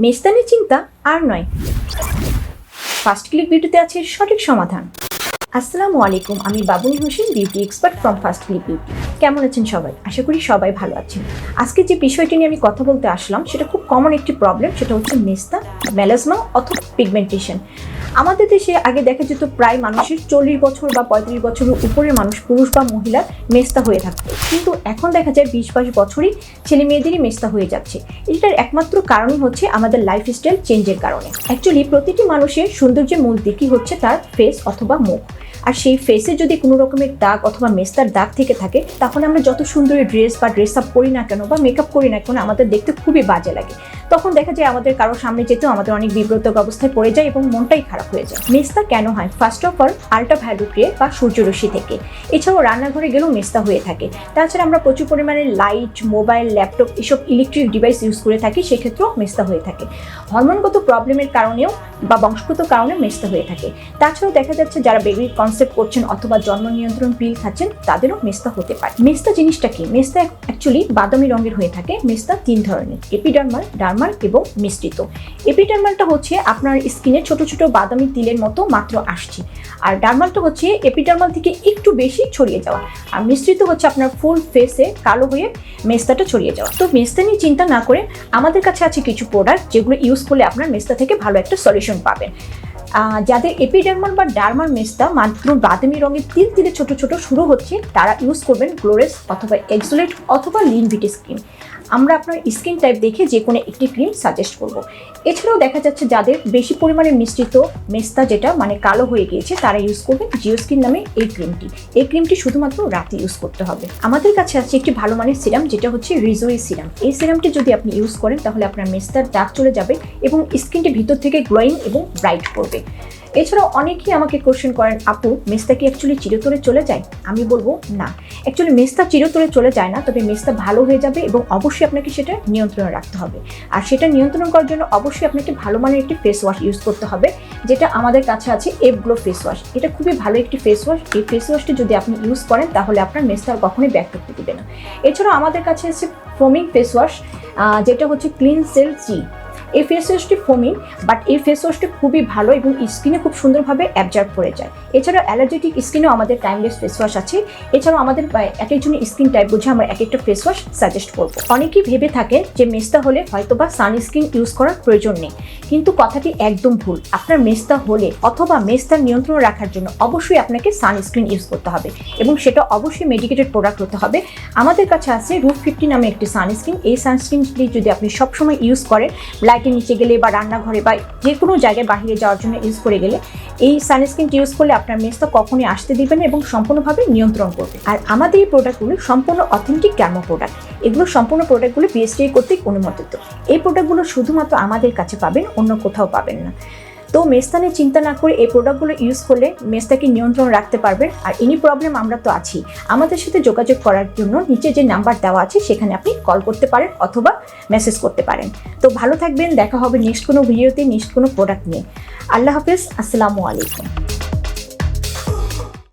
মেস্তানি চিন্তা আর নয়। First click বিউটিতে আছে সঠিক সমাধান। আসসালামু আলাইকুম, আমি Babuni Hossain, beauty expert from first click beauty. কেমন আছেন সবাই? আশা করি সবাই ভালো আছেন। আজকে যে বিষয়টি নিয়ে আমি কথা বলতে আসলাম সেটা খুব কমন একটি প্রবলেম, সেটা হচ্ছে মেস্তা, মেলাজমা অথবা পিগমেন্টেশন। আমাদের দেশে আগে দেখা যেত প্রায় মানুষের 40 বছর বা 35 বছরের উপরের মানুষ, পুরুষ বা মহিলার মেস্তা হয়ে থাকতো, কিন্তু এখন দেখা যায় 20-22 বছরই ছেলে মেয়েদেরই মেস্তা হয়ে যাচ্ছে। এটার একমাত্র কারণই হচ্ছে আমাদের লাইফস্টাইল চেঞ্জের কারণে। অ্যাকচুয়ালি প্রতিটি মানুষের সৌন্দর্যের মূল দিকই হচ্ছে তার ফেস অথবা মুখ। আর সেই ফেসে যদি কোনো রকমের দাগ অথবা মেস্তার দাগ থেকে থাকে, তাহলে আমরা যত সুন্দর ড্রেস বা ড্রেস আপ করি না কেন বা মেকআপ করি না কেন, আমাদের দেখতে খুবই বাজে লাগে। তখন দেখা যায় আমাদের কারোর সামনে যেতেও আমাদের অনেক বিব্রত অবস্থায় পড়ে যায় এবং মনটাই খারাপ হয়ে যায়। মেস্তা কেন হয়? ফার্স্ট অফ অল আল্ট্রাভায়োলেট রে বা সূর্যরশ্মি থেকে। এছাড়াও রান্নাঘরে গেলেও মেস্তা হয়ে থাকে। তাছাড়া আমরা প্রচুর পরিমাণে লাইট, মোবাইল, ল্যাপটপ এসব ইলেকট্রিক ডিভাইস ইউজ করে থাকি, সেক্ষেত্রেও মেস্তা হয়ে থাকে। হরমোনগত প্রবলেমের কারণেও বা বংশগত কারণে মেস্তা হয়ে থাকে। তাছাড়াও দেখা যাচ্ছে যারা বেবির কনসেপ্ট করছেন অথবা জন্ম নিয়ন্ত্রণ পিল খাচ্ছেন, তাদেরও মেস্তা হতে পারে। মেস্তা জিনিসটা কি? মেস্তা অ্যাকচুয়ালি বাদামি রঙের হয়ে থাকে। মেস্তা 3 ধরনের, এপিডার্মাল, ডার্মাল এবং মিশ্রিত। এপিডার্মালটা হচ্ছে আপনার স্কিনে ছোট ছোট বাদামি তিলের মতো মাত্র আসছে, আর ডার্মালটা হচ্ছে এপিডার্মাল থেকে একটু বেশি ছড়িয়ে যাওয়া, আর মিশ্রিত হচ্ছে আপনার ফুল ফেসে কালো হয়ে মেস্তাটা ছড়িয়ে যাওয়া। তো মেস্তা নিয়ে চিন্তা না করে আমাদের কাছে আছে কিছু প্রোডাক্ট, যেগুলো ইউজ করলে আপনার মেস্তা থেকে ভালো একটা সলিউশন পাবেন। যাদের এপিডার্মাল বা ডার্মাল মেস্তা মাত্র বাদামি রঙের তিল তিলে ছোট ছোট শুরু হচ্ছে, তারা ইউজ করবেন গ্লোরেস অথবা এক্সোলেট অথবা লিনভিটিস ক্রিম। আমরা আপনার স্কিন টাইপ দেখে যে কোনো একটি ক্রিম সাজেস্ট করব। এছাড়াও দেখা যাচ্ছে যাদের বেশি পরিমাণে মিশ্রিত মেস্তা, যেটা মানে কালো হয়ে গিয়েছে, তারা ইউজ করবেন জিও স্কিন নামে এই ক্রিমটি। এই ক্রিমটি শুধুমাত্র রাতে ইউজ করতে হবে। আমাদের কাছে আছে একটি ভালো মানের সিরাম, যেটা হচ্ছে রিজোই সিরাম। এই সিরামটি যদি আপনি ইউজ করেন, তাহলে আপনার মেস্তার দাগ চলে যাবে এবং স্কিনটি ভিতর থেকে গ্লোয়িং এবং ব্রাইট করবে। এছাড়াও অনেকেই আমাকে কোশ্চেন করেন, আপু মেস্তা কি অ্যাকচুয়ালি চিরতরে চলে যায়? আমি বলবো না, অ্যাকচুয়ালি মেস্তা চিরতরে চলে যায় না, তবে মেস্তা ভালো হয়ে যাবে এবং অবশ্যই আপনাকে সেটা নিয়ন্ত্রণে রাখতে হবে। আর সেটা নিয়ন্ত্রণ করার জন্য অবশ্যই আপনাকে ভালো মানের একটি ফেস ওয়াশ ইউজ করতে হবে, যেটা আমাদের কাছে আছে এভগ্লো ফেস ওয়াশ। এটা খুবই ভালো একটি ফেস ওয়াশ। এই ফেস ওয়াশটি যদি আপনি ইউজ করেন, তাহলে আপনার মেস্তা কখনোই ব্যাক করতে দিবে না। এছাড়াও আমাদের কাছে আছে ফোমিং ফেস ওয়াশ, যেটা হচ্ছে ক্লিন সেল জি। এই ফেস ওয়াশটি ফোমিং, বাট এই ফেস ওয়াশটি খুবই ভালো এবং স্কিনে খুব সুন্দরভাবে অ্যাবজর্ব করে যায়। এছাড়াও অ্যালার্জেটিক স্কিনেও আমাদের টাইমলেস ফেস ওয়াশ আছে। এছাড়াও আমাদের এক একজনের স্কিন টাইপ বুঝে আমরা এক একটা ফেস ওয়াশ সাজেস্ট করব। অনেকেই ভেবে থাকেন যে মেস্তা হলে হয়তোবা সানস্ক্রিন ইউজ করার প্রয়োজন নেই, কিন্তু কথাটি একদম ভুল। আপনার মেস্তা হলে অথবা মেস্তার নিয়ন্ত্রণ রাখার জন্য অবশ্যই আপনাকে সানস্ক্রিন ইউজ করতে হবে এবং সেটা অবশ্যই মেডিকেটেড প্রোডাক্ট হতে হবে। আমাদের কাছে আছে রুট 50 নামে একটি সানস্ক্রিন। এই সানস্ক্রিনটি যদি আপনি সবসময় ইউজ করেন, লাইটের নিচে গেলে বা রান্নাঘরে বা যে কোনো জায়গায় বাইরে যাওয়ার জন্য ইউজ করে গেলে, এই সানস্ক্রিনটি ইউজ করলে আপনার মেস্তা কখনোই আসতে দিবেন এবং সম্পূর্ণভাবে নিয়ন্ত্রণ করবে। আর আমাদের এই প্রোডাক্টগুলো সম্পূর্ণ অথেন্টিক ডার্মা প্রোডাক্ট। এগুলো সম্পূর্ণ প্রোডাক্টগুলো বিএসটিআই কর্তৃক অনুমোদিত। এই প্রোডাক্টগুলো শুধুমাত্র আমাদের কাছে পাবেন, অন্য কোথাও পাবেন না। তো মেস্তা নিয়ে চিন্তা না করে এই প্রোডাক্টগুলো ইউজ করলে মেস্তাকে নিয়ন্ত্রণ রাখতে পারবেন। আর এনি প্রবলেম আমরা তো আছি, আমাদের সাথে যোগাযোগ করার জন্য নিচে যে নাম্বার দেওয়া আছে সেখানে আপনি কল করতে পারেন অথবা মেসেজ করতে পারেন। তো ভালো থাকবেন, দেখা হবে নেক্সট কোনো ভিডিওতে, নেক্সট কোনো প্রোডাক্ট নিয়ে। আল্লাহ হাফেজ, আসসালামু আলাইকুম।